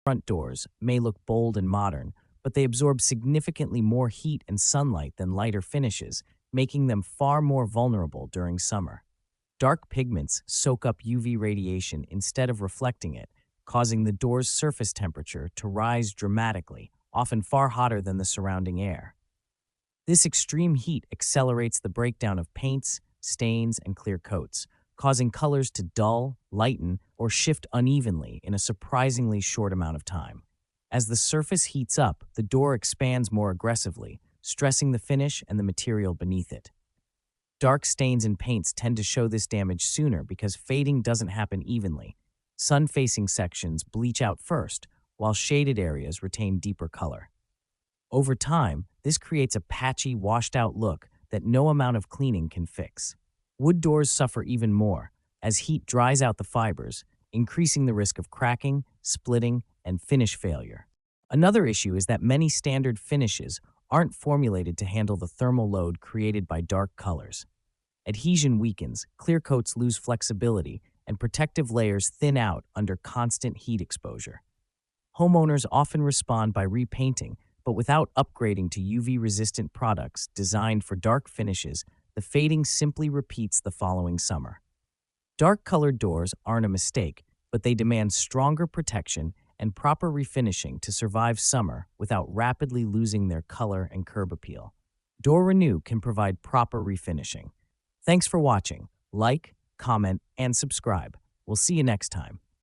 Front doors may look bold and modern, but they absorb significantly more heat and sunlight than lighter finishes, making them far more vulnerable during summer. Dark pigments soak up UV radiation instead of reflecting it, causing the door's surface temperature to rise dramatically, often far hotter than the surrounding air. This extreme heat accelerates the breakdown of paints, stains, and clear coats, causing colors to dull, lighten, or shift unevenly in a surprisingly short amount of time. As the surface heats up, the door expands more aggressively, stressing the finish and the material beneath it. Dark stains in paints tend to show this damage sooner because fading doesn't happen evenly. Sun-facing sections bleach out first, while shaded areas retain deeper color. Over time, this creates a patchy, washed-out look that no amount of cleaning can fix. Wood doors suffer even more, as heat dries out the fibers, increasing the risk of cracking, splitting, and finish failure. Another issue is that many standard finishes aren't formulated to handle the thermal load created by dark colors. Adhesion weakens, clear coats lose flexibility, and protective layers thin out under constant heat exposure. Homeowners often respond by repainting, but without upgrading to UV-resistant products designed for dark finishes, the fading simply repeats the following summer. Dark-colored doors aren't a mistake, but they demand stronger protection and proper refinishing to survive summer without rapidly losing their color and curb appeal. Door Renew can provide proper refinishing. Thanks for watching. Like, comment, and subscribe. We'll see you next time.